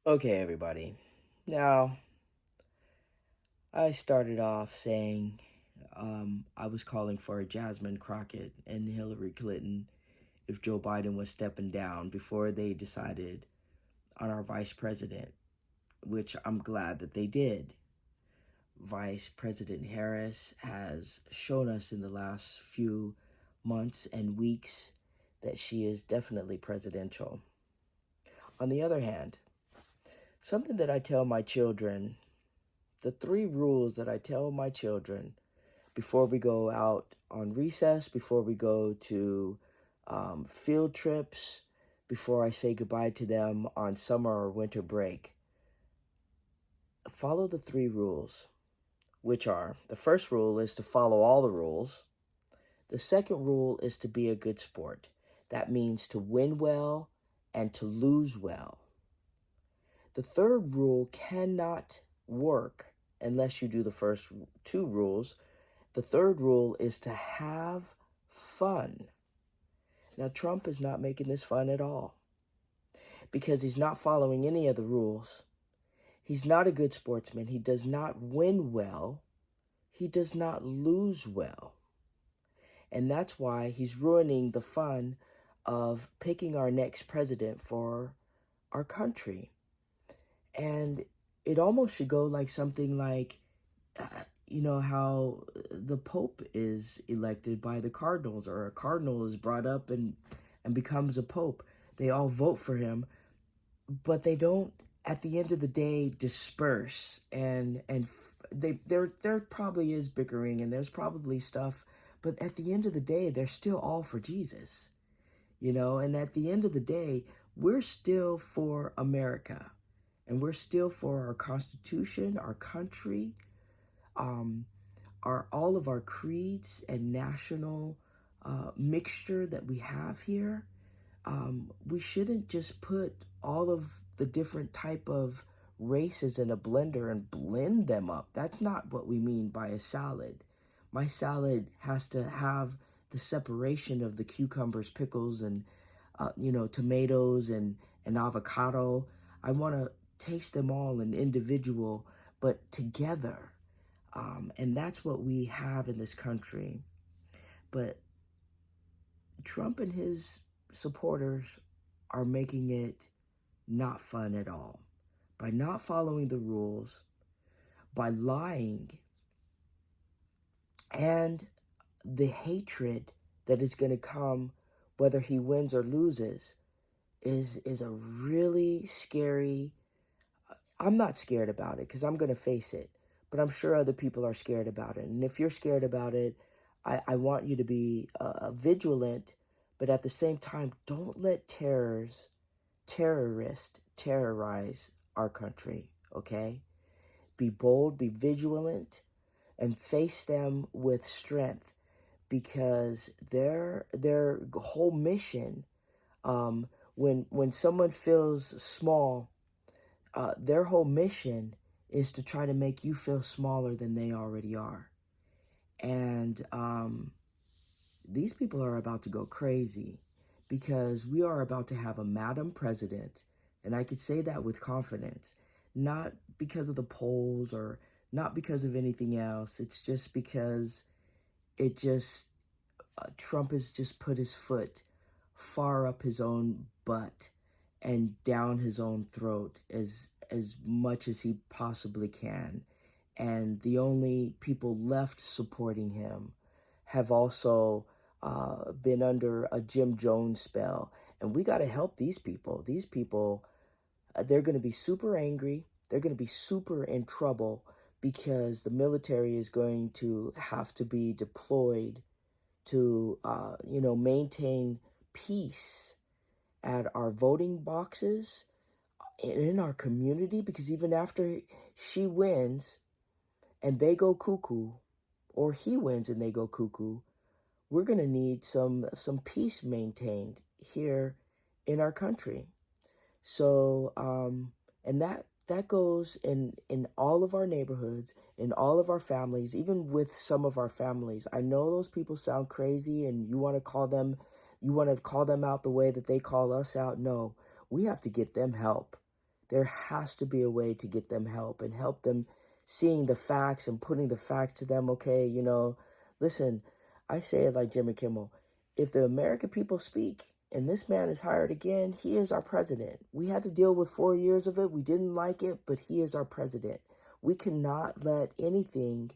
Okay, everybody. Now, I started off saying I was calling for Jasmine Crockett and Hillary Clinton if Joe Biden was stepping down before they decided on our vice president, which I'm glad that they did. Vice President Harris has shown us in the last few months and weeks that she is definitely presidential. On the other hand, something that I tell my children, the three rules that I tell my children before we go out on recess, before we go to field trips, before I say goodbye to them on summer or winter break. Follow the three rules, which are the first rule is to follow all the rules. The second rule is to be a good sport. That means to win well and to lose well. The third rule cannot work unless you do the first two rules. The third rule is to have fun. Now, Trump is not making this fun at all because he's not following any of the rules. He's not a good sportsman. He does not win well. He does not lose well. And that's why he's ruining the fun of picking our next president for our country. And it almost should go like something like, how the Pope is elected by the cardinals, or a cardinal is brought up and becomes a pope. They all vote for him, but they don't, at the end of the day, disperse. There probably is bickering and there's probably stuff, but at the end of the day, they're still all for Jesus, and at the end of the day, we're still for America. And we're still for our Constitution, our country, all of our creeds and national mixture that we have here. We shouldn't just put all of the different type of races in a blender and blend them up. That's not what we mean by a salad. My salad has to have the separation of the cucumbers, pickles, and tomatoes and avocado. I want to taste them all in individual, but together. And that's what we have in this country. But Trump and his supporters are making it not fun at all. By not following the rules, by lying, and the hatred that is going to come whether he wins or loses is a really scary. I'm not scared about it because I'm going to face it, but I'm sure other people are scared about it. And if you're scared about it, I want you to be vigilant, but at the same time, don't let terrorists terrorize our country, okay? Be bold, be vigilant, and face them with strength, because their whole mission, when someone feels small, their whole mission is to try to make you feel smaller than they already are. And these people are about to go crazy because we are about to have a Madam President. And I could say that with confidence, not because of the polls or not because of anything else. It's just because Trump has just put his foot far up his own butt and down his own throat as much as he possibly can. And the only people left supporting him have also been under a Jim Jones spell. And we got to help these people. These people, they're going to be super angry. They're going to be super in trouble because the military is going to have to be deployed to, maintain peace at our voting boxes in our community. Because even after she wins and they go cuckoo, or he wins and they go cuckoo, we're going to need some peace maintained here in our country. So, and that goes in all of our neighborhoods, in all of our families, even with some of our families. I know those people sound crazy and you want to call them out the way that they call us out. No, we have to get them help There has to be a way to get them help and help them seeing the facts and putting the facts to them. Okay, listen, I say it like Jimmy Kimmel. If the American people speak and this man is hired again, he is our president. We had to deal with 4 years of it. We didn't like it, but he is our president. We cannot let anything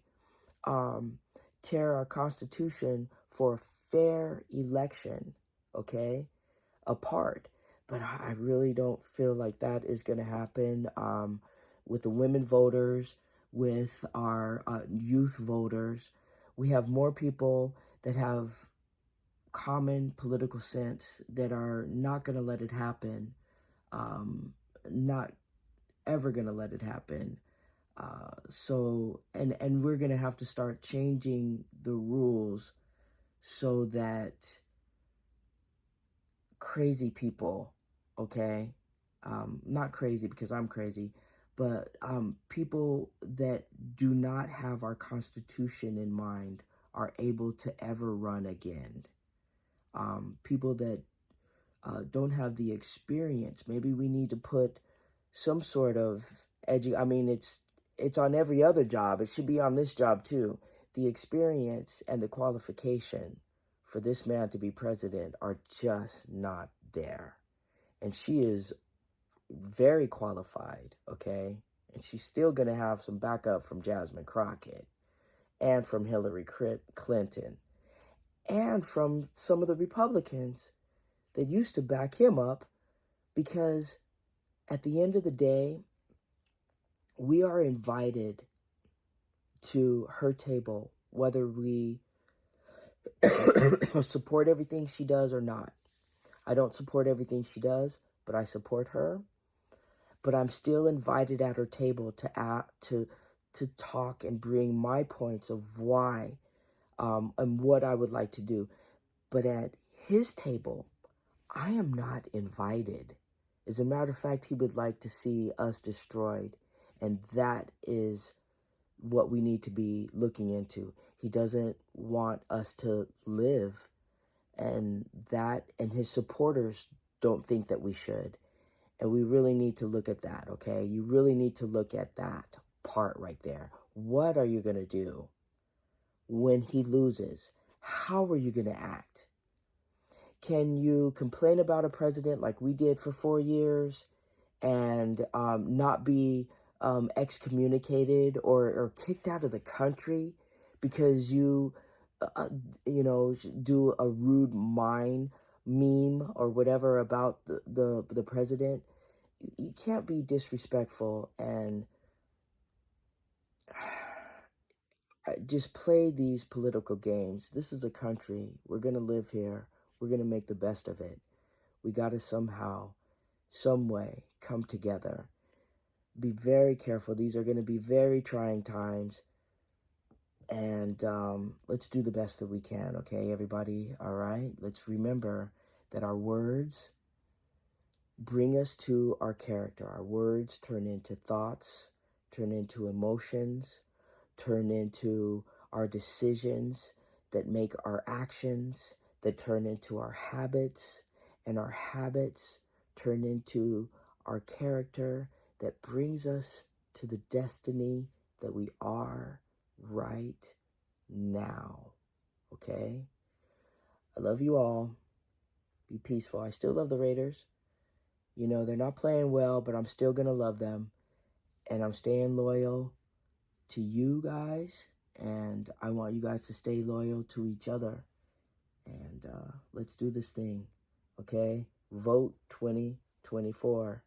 tear our Constitution for a fair election, okay, apart. But I really don't feel like that is going to happen with the women voters, with our youth voters. We have more people that have common political sense that are not going to let it happen, not ever going to let it happen. And we're going to have to start changing the rules so that crazy people, okay, not crazy because I'm crazy, but people that do not have our Constitution in mind are able to ever run again. People that don't have the experience. Maybe we need to put some sort of I mean, it's on every other job. It should be on this job too. The experience and the qualification for this man to be president are just not there. And she is very qualified, okay? And she's still going to have some backup from Jasmine Crockett and from Hillary Clinton and from some of the Republicans that used to back him up, because at the end of the day, we are invited to her table, whether we support everything she does or not. I don't support everything she does, but I support her. But I'm still invited at her table to talk and bring my points of why and what I would like to do. But at his table, I am not invited. As a matter of fact, he would like to see us destroyed. And that is what we need to be looking into. He doesn't want us to live. And his supporters don't think that we should. And we really need to look at that, okay? You really need to look at that part right there. What are you going to do when he loses? How are you going to act? Can you complain about a president like we did for 4 years and not be excommunicated or kicked out of the country because you do a rude meme or whatever about the president? You can't be disrespectful and just play these political games. This is a country. We're going to live here. We're going to make the best of it. We got to somehow, some way, come together. Be very careful. These are going to be very trying times. And let's do the best that we can, okay, everybody? All right? Let's remember that our words bring us to our character. Our words turn into thoughts, turn into emotions, turn into our decisions that make our actions, that turn into our habits, and our habits turn into our character that brings us to the destiny that we are right now. Okay? I love you all. Be peaceful. I still love the Raiders. They're not playing well, but I'm still going to love them. And I'm staying loyal to you guys. And I want you guys to stay loyal to each other. And let's do this thing. Okay? Vote 2024.